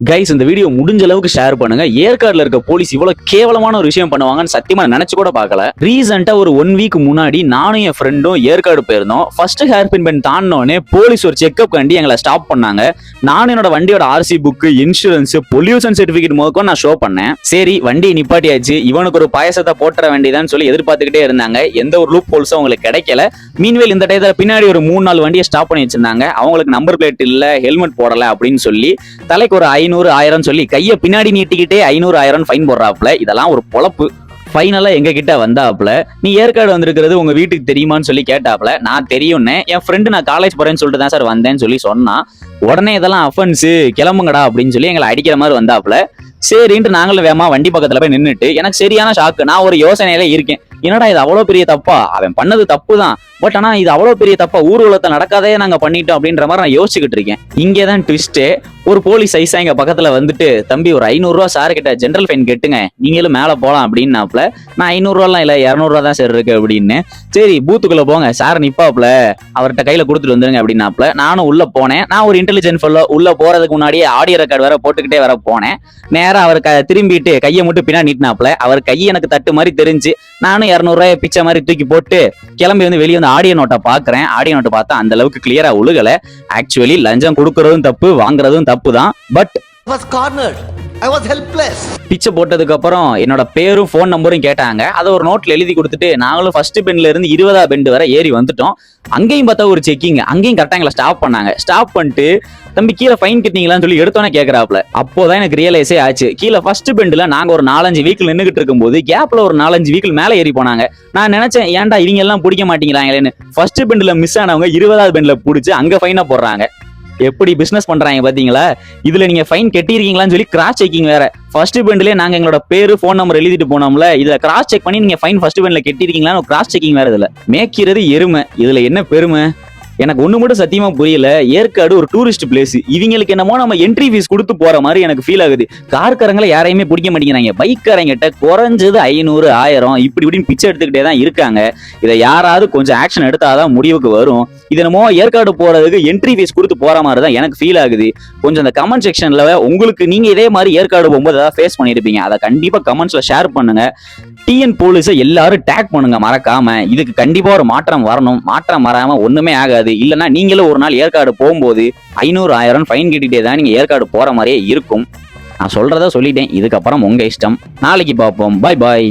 Guys இந்த video முடிஞ்ச அளவுக்கு ஷேர் பண்ணுங்க. ஏற்காடுல இருக்க போலீஸ் இவ்வளவு கேவலமான ஒரு விஷயம் பண்ணுவாங்கன்னு சத்தியமா நினைச்சு கூட பார்க்கல. ரீசெண்டா ஒரு 1 வீக் முன்னாடி நானும் என் ஃப்ரெண்டும் ஏற்காடு போயிருந்தோம். ஃபர்ஸ்ட் ஹேர் பின் பென் தாண்டினோடனே போலீஸ் ஒரு செக்அப் கண்டி எங்களை ஸ்டாப் பண்ணாங்க. நானும் என்னோட வண்டியோட RC book, insurance, pollution certificate முதற்கொண்டு நான் ஷோ பண்ணேன். சரி வண்டி நிப்பாட்டியாச்சு, இவனுக்கு ஒரு பாயசத்தை போட்டுற வேண்டியதான்னு சொல்லி எதிர்பார்த்துக்கிட்டே இருந்தாங்க. எந்த ஒரு லூப் ஹோல்ஸும் அவங்களுக்கு கிடைக்கல. மீன்வேல் இந்த டயத்துல பின்னாடி ஒரு 3-4 வண்டியை ஸ்டாப் பண்ணி வச்சிருந்தாங்க. அவங்களுக்கு நம்பர் பிளேட் இல்ல, ஹெல்மெட் போடல அப்படின்னு சொல்லி தலைக்கு ஒரு 500-1000 சொல்லி கையை பின்னாடி நீட்டிக்கிட்டே 500-1000 ஃபைன் போடுறாப்புல. இதெல்லாம் ஒரு பொழப்பு. ஃபைனலா எங்க கிட்ட வந்தாப்புல, நீ ஏற்காடு வந்திருக்கிறது உங்க வீட்டுக்கு தெரியுமான்னு சொல்லி கேட்டாப்புல. நான் தெரியும்னு, என் ஃப்ரெண்டு நான் காலேஜ் போறேன்னு சொல்லிட்டு தான் சார் வந்தேன்னு சொல்லி சொன்னா. உடனே இதெல்லாம் அஃபென்ஸ், கிளம்புங்கடா அப்படின்னு சொல்லி எங்களை அடிக்கிற மாதிரி வந்தாப்புல. சரின்ட்டு நாங்களும் வேமா வண்டி பக்கத்துல போய் நின்றுட்டு, எனக்கு சரியான ஷாக்கு. நான் ஒரு யோசனையில இருக்கேன், என்னடா இது அவ்வளவு பெரிய தப்பா? அவன் பண்ணது தப்பு தான், பட் ஆனா இது அவ்வளவு பெரிய தப்பா ஊர்வலத்தை நடக்காதே நாங்க பண்ணிட்டோம் அப்படின்ற மாதிரி நான் யோசிச்சுக்கிட்டு இருக்கேன். இங்கேதான் ட்விஸ்டே. ஒரு போலீஸ் ஐசா எங்க பக்கத்துல வந்துட்டு, தம்பி ஒரு 500 ரூபா சார் கிட்ட ஜென்ரல் ஃபைன் கேட்டுங்க, நீங்களும் மேல போலாம் அப்படின்னாப்ல. நான் 500 ரூபாலாம் இல்ல, 200 ரூபா தான் சார் இருக்கு அப்படின்னு. சரி பூத்துக்குள்ள போங்க, சார் நிப்பாப்ல, அவர்கிட்ட கையில கொடுத்துட்டு வந்துருங்க அப்படின்னாப்ல. நானும் உள்ள போனேன். நான் ஒரு இன்டெலிஜென்ட் ஃபெல்லோ, உள்ள போறதுக்கு முன்னாடியே ஆடியோ ரெக்கார்டு வேற போட்டுக்கிட்டே வர போனேன். நேரா அவர் திரும்பிட்டு கையை மட்டும் பின்னாடி நீட்டினாப்ல. அவர் கை எனக்கு தட்டு மாதிரி தெரிஞ்சு, நானும் 200 ரூபாய் பிச்சை மாதிரி தூக்கி போட்டு கிளம்பி வந்து வெளியே வந்து ஆடியோ நோட்டை பாக்குறேன். ஆடியோ நோட்டை பார்த்தா அந்த அளவுக்கு கிளியரா உழுகல. ஆக்சுவலி லஞ்சம் கொடுக்கறதும் தப்பு, வாங்குறதும் தப்பு தான். பட் பிச்சை போட்டதுக்கு அப்புறம் என்னோட பேரும் போன் நம்பரும் கேட்டாங்க. அதை ஒரு நோட்ல எழுதி கொடுத்துட்டு நாங்களும் ஃபர்ஸ்ட் பெண்ட்ல இருந்து 20ஆம் பெண்ட் வரை ஏறி வந்துட்டோம். அங்கேயும் பார்த்தா ஒரு செக்கிங், அங்கேயும் கரெக்டா எங்களை ஸ்டாப் பண்ணாங்க. ஸ்டாப் பண்ணிட்டு, தம்பி கீழே ஃபைன் கட்டிங்களான்னு சொல்லி எடுத்தோன்னே கேட்கறாப்ல. அப்போதான் எனக்கு ரியலைஸே ஆச்சு, கீழே ஃபர்ஸ்ட் பெண்ட்ல நாங்க ஒரு 4-5 வீக்கில் நின்றுகிட்டு இருக்கும்போது கேப்ல ஒரு 4-5 வீக்கில் மேலே ஏறி போனாங்க. நான் நினைச்சேன், ஏன்டா இவங்க எல்லாம் பிடிக்க மாட்டேங்கிறாங்களேன்னு. ஃபர்ஸ்ட் பெண்ட்ல மிஸ் ஆனவங்க 20ஆவது பெண்ட்ல பிடிச்சி அங்க ஃபைனா போடுறாங்க. எப்படி பிசினஸ் பண்றாங்க பாத்தீங்களா? இதுல நீங்க ஃபைன் கட்டிருக்கீங்களான்னு சொல்லி கிராஸ் செக்கிங் வேற. ஃபர்ஸ்ட் பெண்ட்லயே நாங்க எங்களோட பேரு, போன் நம்பர் எழுதிட்டு போனோம்ல, இதுல கிராஸ் செக் பண்ணி நீங்க ஃபைன் ஃபர்ஸ்ட் பெண்ட்ல கட்டிருக்கீங்களான்னு கிராஸ் செக்கிங் வேற. இதுல மேய்க்கிறது எருமை, இதுல என்ன பெருமை? எனக்கு ஒண்ணு மட்டும் சத்தியமா புரியல. ஏற்காடு ஒரு டூரிஸ்ட் பிளேஸ், இவங்களுக்கு என்னமோ நம்ம என்ட்ரி ஃபீஸ் கொடுத்து போற மாதிரி எனக்கு ஃபீல் ஆகுது. கார்காரங்களை யாரையுமே பிடிக்க மாட்டேங்கிறாங்க. பைக்காரங்கிட்ட குறைஞ்சது 500-1000 இப்படி இப்படின்னு பிச்சை எடுத்துக்கிட்டே தான் இருக்காங்க. இதை யாராவது கொஞ்சம் ஆக்ஷன் எடுத்தாதான் முடிவுக்கு வரும். இது என்னமோ ஏற்காடு போறதுக்கு என்ட்ரி ஃபீஸ் கொடுத்து போற மாதிரி தான் எனக்கு ஃபீல் ஆகுது. கொஞ்சம் அந்த கமெண்ட் செக்ஷன்ல உங்களுக்கு நீங்க இதே மாதிரி ஏற்காடு போகும்போது ஏதாவது ஃபேஸ் பண்ணிருப்பீங்க, அதை கண்டிப்பா கமெண்ட்ஸ்ல ஷேர் பண்ணுங்க. டிஎன் போலீஸை எல்லாரும் டேக் பண்ணுங்க மறக்காம. இதுக்கு கண்டிப்பா ஒரு மாற்றம் வரணும். மாற்றம் வராம ஒண்ணுமே ஆகாது. இல்லைன்னா நீங்களும் ஒரு நாள் ஏற்காடு போகும்போது 500-1000 ஃபைன் கட்டிட்டே தான் நீங்க ஏற்காடு போற மாதிரியே இருக்கும். நான் சொல்றதா சொல்லிட்டேன். இதுக்கப்புறம் உங்க இஷ்டம். நாளைக்கு பார்ப்போம். பாய் பாய்.